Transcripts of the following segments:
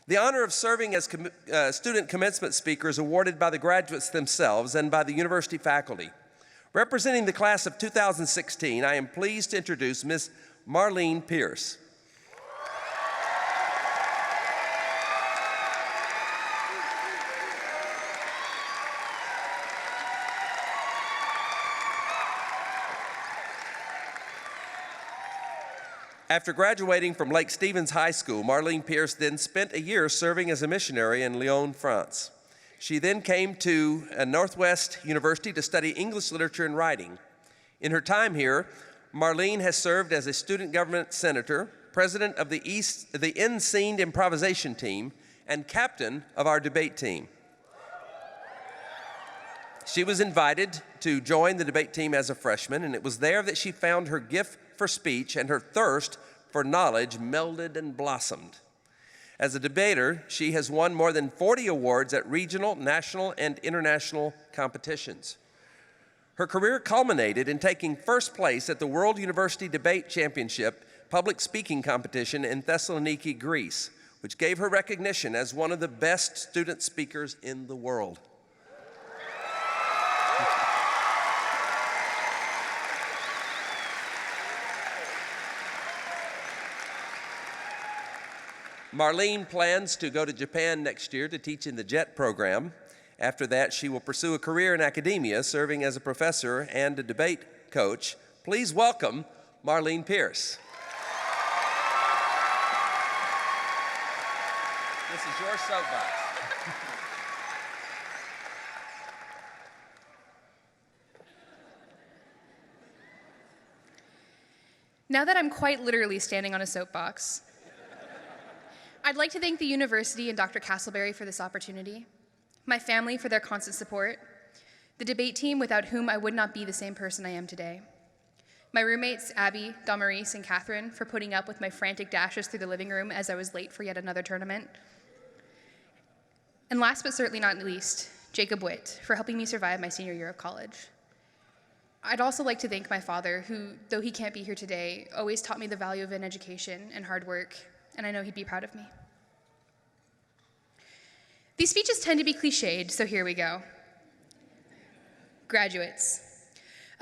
The honor of serving as student commencement speaker is awarded by the graduates themselves and by the university faculty. Representing the class of 2016, I am pleased to introduce Ms. Marlene Pierce. After graduating from Lake Stevens High School, Marlene Pierce then spent a year serving as a missionary in Lyon, France. She then came to Northwest University to study English literature and writing. In her time here, Marlene has served as a student government senator, president of the in-scene improvisation team, and captain of our debate team. She was invited to join the debate team as a freshman, and it was there that she found her gift for speech and her thirst for knowledge melded and blossomed. As a debater, she has won more than 40 awards at regional, national, and international competitions. Her career culminated in taking first place at the World University Debate Championship public speaking competition in Thessaloniki, Greece, which gave her recognition as one of the best student speakers in the world. Marlene plans to go to Japan next year to teach in the JET program. After that, she will pursue a career in academia, serving as a professor and a debate coach. Please welcome Marlene Pierce. This is your soapbox. Now that I'm quite literally standing on a soapbox, I'd like to thank the university and Dr. Castleberry for this opportunity, my family for their constant support, the debate team without whom I would not be the same person I am today, my roommates Abby, Damaris, and Catherine for putting up with my frantic dashes through the living room as I was late for yet another tournament, and last but certainly not least, Jacob Witt for helping me survive my senior year of college. I'd also like to thank my father who, though he can't be here today, always taught me the value of an education and hard work, and I know he'd be proud of me. These speeches tend to be cliched, so here we go. Graduates,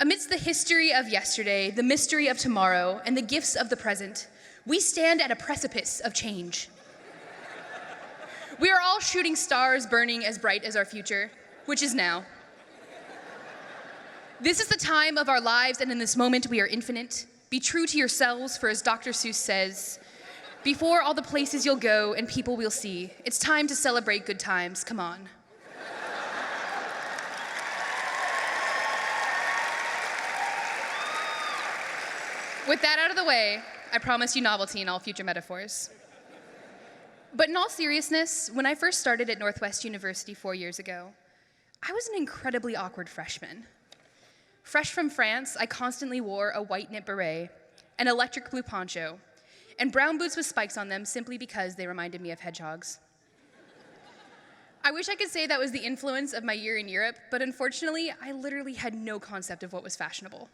amidst the history of yesterday, the mystery of tomorrow, and the gifts of the present, we stand at a precipice of change. We are all shooting stars burning as bright as our future, which is now. This is the time of our lives, and in this moment we are infinite. Be true to yourselves, for as Dr. Seuss says, before all the places you'll go and people we'll see, it's time to celebrate good times. Come on. With that out of the way, I promise you novelty in all future metaphors. But in all seriousness, when I first started at Northwest University 4 years ago, I was an incredibly awkward freshman. Fresh from France, I constantly wore a white knit beret, an electric blue poncho, and brown boots with spikes on them simply because they reminded me of hedgehogs. I wish I could say that was the influence of my year in Europe, but unfortunately, I literally had no concept of what was fashionable.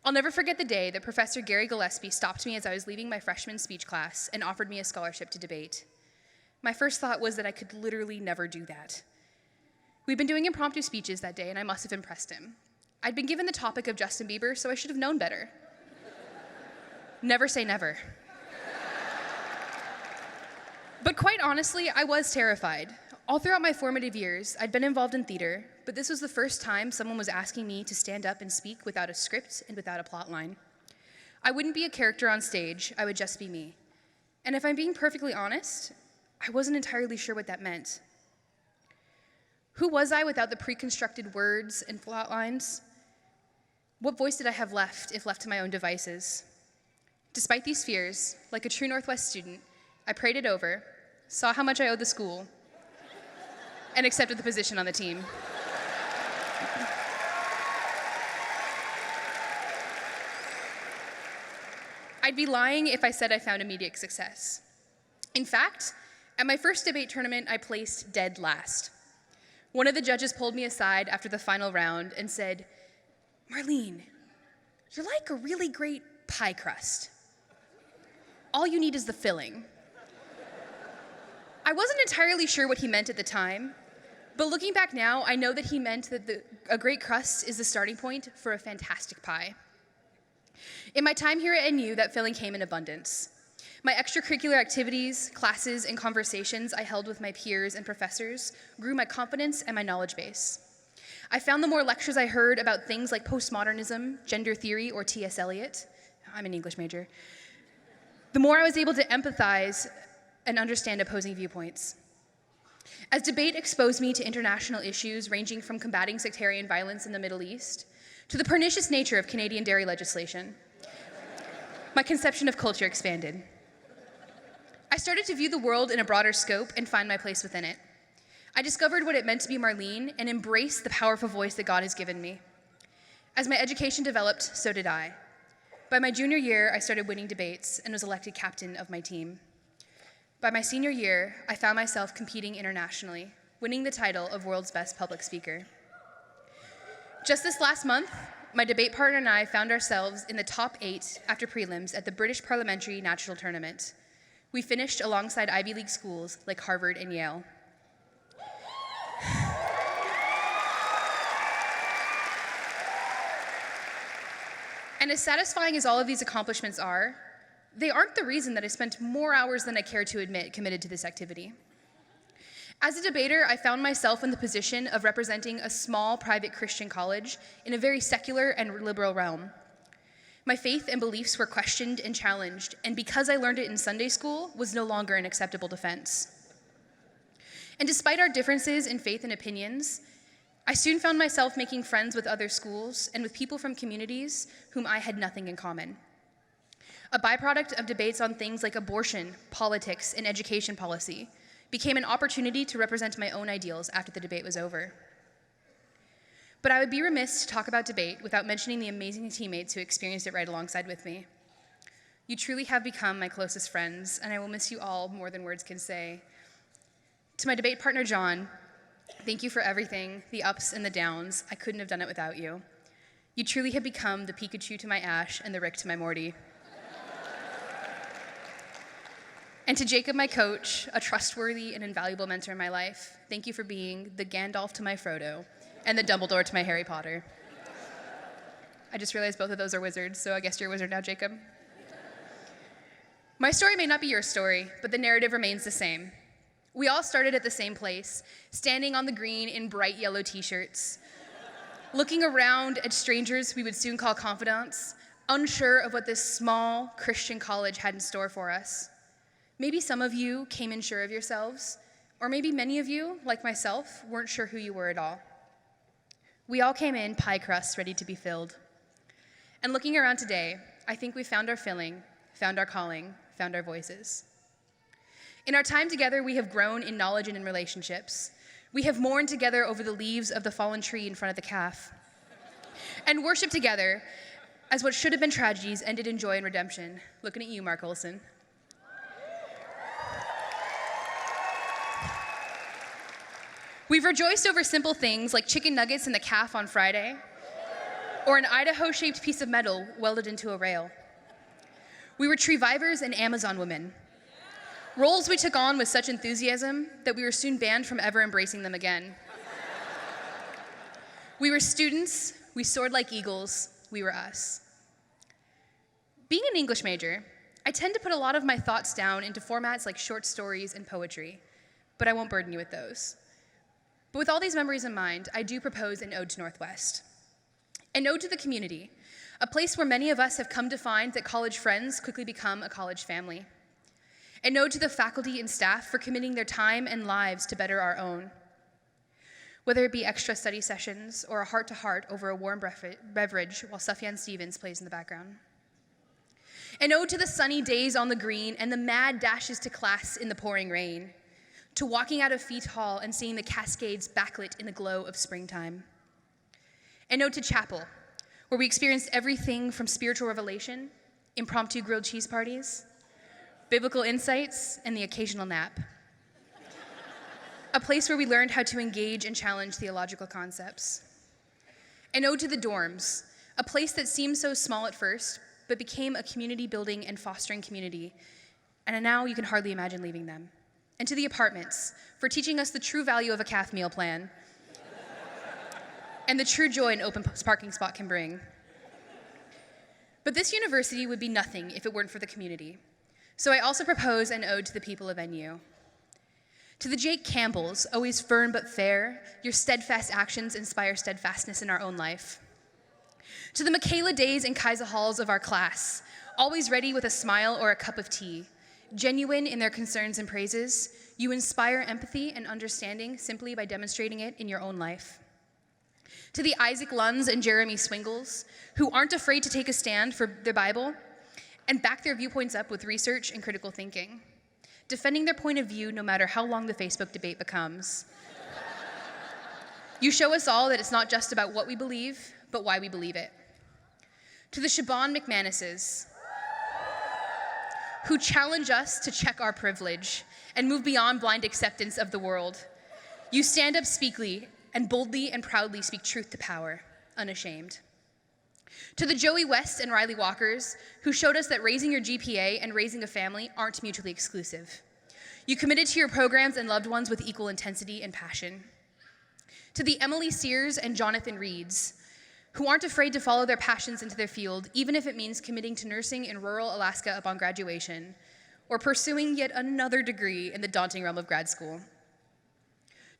I'll never forget the day that Professor Gary Gillespie stopped me as I was leaving my freshman speech class and offered me a scholarship to debate. My first thought was that I could literally never do that. We'd been doing impromptu speeches that day, and I must have impressed him. I'd been given the topic of Justin Bieber, so I should have known better. Never say never. But quite honestly, I was terrified. All throughout my formative years, I'd been involved in theater, but this was the first time someone was asking me to stand up and speak without a script and without a plot line. I wouldn't be a character on stage, I would just be me. And if I'm being perfectly honest, I wasn't entirely sure what that meant. Who was I without the pre-constructed words and plot lines? What voice did I have left, if left to my own devices? Despite these fears, like a true Northwest student, I prayed it over, saw how much I owed the school, and accepted the position on the team. I'd be lying if I said I found immediate success. In fact, at my first debate tournament, I placed dead last. One of the judges pulled me aside after the final round and said, "Marlene, you're like a really great pie crust. All you need is the filling." I wasn't entirely sure what he meant at the time, but looking back now, I know that he meant that a great crust is the starting point for a fantastic pie. In my time here at NU, that filling came in abundance. My extracurricular activities, classes, and conversations I held with my peers and professors grew my confidence and my knowledge base. I found the more lectures I heard about things like postmodernism, gender theory, or T.S. Eliot, I'm an English major, the more I was able to empathize and understand opposing viewpoints. As debate exposed me to international issues ranging from combating sectarian violence in the Middle East to the pernicious nature of Canadian dairy legislation, my conception of culture expanded. I started to view the world in a broader scope and find my place within it. I discovered what it meant to be Marlene and embraced the powerful voice that God has given me. As my education developed, so did I. By my junior year, I started winning debates and was elected captain of my team. By my senior year, I found myself competing internationally, winning the title of World's Best Public Speaker. Just this last month, my debate partner and I found ourselves in the top 8 after prelims at the British Parliamentary National Tournament. We finished alongside Ivy League schools like Harvard and Yale. And as satisfying as all of these accomplishments are, they aren't the reason that I spent more hours than I care to admit committed to this activity. As a debater, I found myself in the position of representing a small private Christian college in a very secular and liberal realm. My faith and beliefs were questioned and challenged, and because I learned it in Sunday school, was no longer an acceptable defense. And despite our differences in faith and opinions, I soon found myself making friends with other schools and with people from communities whom I had nothing in common. A byproduct of debates on things like abortion, politics, and education policy became an opportunity to represent my own ideals after the debate was over. But I would be remiss to talk about debate without mentioning the amazing teammates who experienced it right alongside with me. You truly have become my closest friends, and I will miss you all more than words can say. To my debate partner, John, thank you for everything, the ups and the downs. I couldn't have done it without you. You truly have become the Pikachu to my Ash and the Rick to my Morty. And to Jacob, my coach, a trustworthy and invaluable mentor in my life, thank you for being the Gandalf to my Frodo and the Dumbledore to my Harry Potter. I just realized both of those are wizards, so I guess you're a wizard now, Jacob. My story may not be your story, but the narrative remains the same. We all started at the same place, standing on the green in bright yellow t-shirts, looking around at strangers we would soon call confidants, unsure of what this small Christian college had in store for us. Maybe some of you came in sure of yourselves, or maybe many of you, like myself, weren't sure who you were at all. We all came in pie crusts ready to be filled. And looking around today, I think we found our filling, found our calling, found our voices. In our time together, we have grown in knowledge and in relationships. We have mourned together over the leaves of the fallen tree in front of the calf, and worshiped together as what should have been tragedies ended in joy and redemption. Looking at you, Mark Olson. We've rejoiced over simple things like chicken nuggets in the calf on Friday, or an Idaho-shaped piece of metal welded into a rail. We were tree-vivers and Amazon women, roles we took on with such enthusiasm that we were soon banned from ever embracing them again. We were students, we soared like eagles, we were us. Being an English major, I tend to put a lot of my thoughts down into formats like short stories and poetry, but I won't burden you with those. But with all these memories in mind, I do propose an ode to Northwest. An ode to the community, a place where many of us have come to find that college friends quickly become a college family. An ode to the faculty and staff for committing their time and lives to better our own. Whether it be extra study sessions or a heart-to-heart over a warm beverage while Sufjan Stevens plays in the background. An ode to the sunny days on the green and the mad dashes to class in the pouring rain. To walking out of Feet Hall and seeing the Cascades backlit in the glow of springtime. An ode to chapel, where we experienced everything from spiritual revelation, impromptu grilled cheese parties, biblical insights, and the occasional nap. A place where we learned how to engage and challenge theological concepts. An ode to the dorms, a place that seemed so small at first, but became a community building and fostering community, and now you can hardly imagine leaving them. and to the apartments for teaching us the true value of a CAF meal plan and the true joy an open parking spot can bring. But this university would be nothing if it weren't for the community. So I also propose an ode to the people of NU. To the Jake Campbells, always firm but fair, your steadfast actions inspire steadfastness in our own life. To the Michaela Days and Kaisa Halls of our class, always ready with a smile or a cup of tea, genuine in their concerns and praises, you inspire empathy and understanding simply by demonstrating it in your own life. To the Isaac Lunds and Jeremy Swingles, who aren't afraid to take a stand for the Bible and back their viewpoints up with research and critical thinking, defending their point of view no matter how long the Facebook debate becomes. You show us all that it's not just about what we believe, but why we believe it. To the Siobhan McManuses, who challenge us to check our privilege and move beyond blind acceptance of the world. You stand up speakly and boldly and proudly speak truth to power, unashamed. To the Joey West and Riley Walkers, who showed us that raising your GPA and raising a family aren't mutually exclusive. You committed to your programs and loved ones with equal intensity and passion. To the Emily Sears and Jonathan Reeds, who aren't afraid to follow their passions into their field, even if it means committing to nursing in rural Alaska upon graduation, or pursuing yet another degree in the daunting realm of grad school.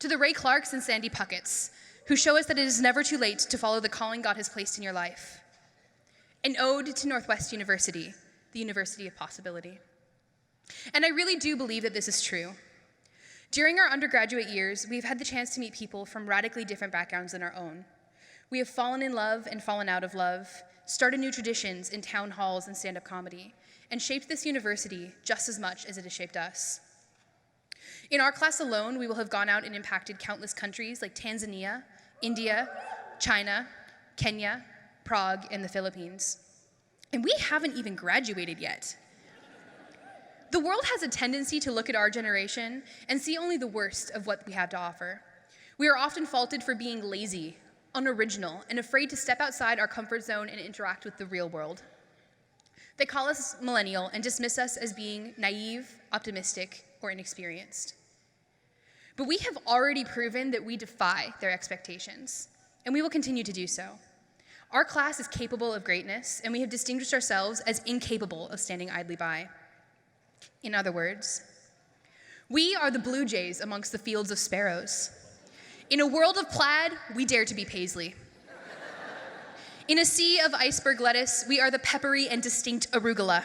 To the Ray Clarks and Sandy Pucketts, who show us that it is never too late to follow the calling God has placed in your life. An ode to Northwest University, the University of Possibility. And I really do believe that this is true. During our undergraduate years, we've had the chance to meet people from radically different backgrounds than our own. We have fallen in love and fallen out of love, started new traditions in town halls and stand-up comedy, and shaped this university just as much as it has shaped us. In our class alone, we will have gone out and impacted countless countries like Tanzania, India, China, Kenya, Prague, and the Philippines. And we haven't even graduated yet. The world has a tendency to look at our generation and see only the worst of what we have to offer. We are often faulted for being lazy, unoriginal, and afraid to step outside our comfort zone and interact with the real world. They call us millennial and dismiss us as being naive, optimistic, or inexperienced. But we have already proven that we defy their expectations, and we will continue to do so. Our class is capable of greatness, and we have distinguished ourselves as incapable of standing idly by. In other words, we are the blue jays amongst the fields of sparrows. In a world of plaid, we dare to be paisley. In a sea of iceberg lettuce, we are the peppery and distinct arugula.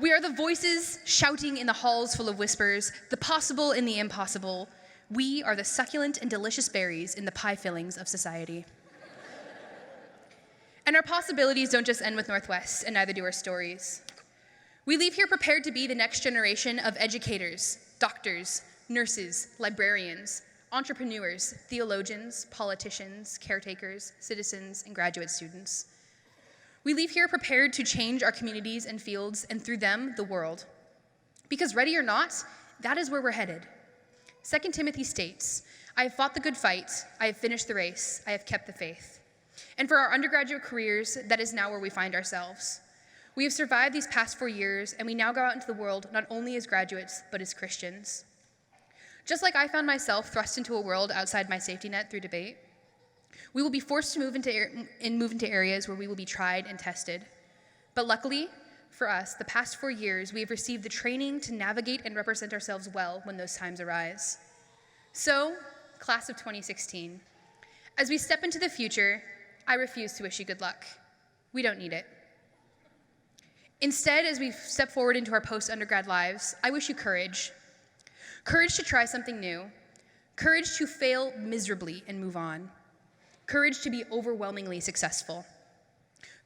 We are the voices shouting in the halls full of whispers, the possible in the impossible. We are the succulent and delicious berries in the pie fillings of society. And our possibilities don't just end with Northwest, and neither do our stories. We leave here prepared to be the next generation of educators, doctors, nurses, librarians, entrepreneurs, theologians, politicians, caretakers, citizens, and graduate students. We leave here prepared to change our communities and fields, and through them, the world. Because ready or not, that is where we're headed. 2 Timothy states, I have fought the good fight, I have finished the race, I have kept the faith. And for our undergraduate careers, that is now where we find ourselves. We have survived these past 4 years, and we now go out into the world not only as graduates, but as Christians. Just like I found myself thrust into a world outside my safety net through debate, we will be forced to move into areas where we will be tried and tested. But luckily, for us, the past 4 years, we have received the training to navigate and represent ourselves well when those times arise. So, class of 2016, as we step into the future, I refuse to wish you good luck. We don't need it. Instead, as we step forward into our post-undergrad lives, I wish you courage. Courage to try something new. Courage to fail miserably and move on. Courage to be overwhelmingly successful.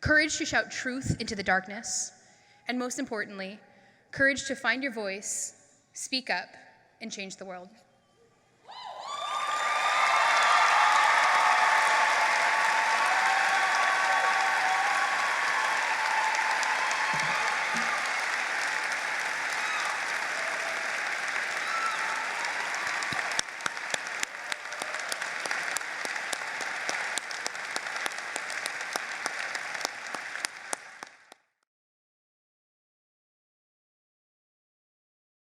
Courage to shout truth into the darkness. And most importantly, courage to find your voice, speak up, and change the world.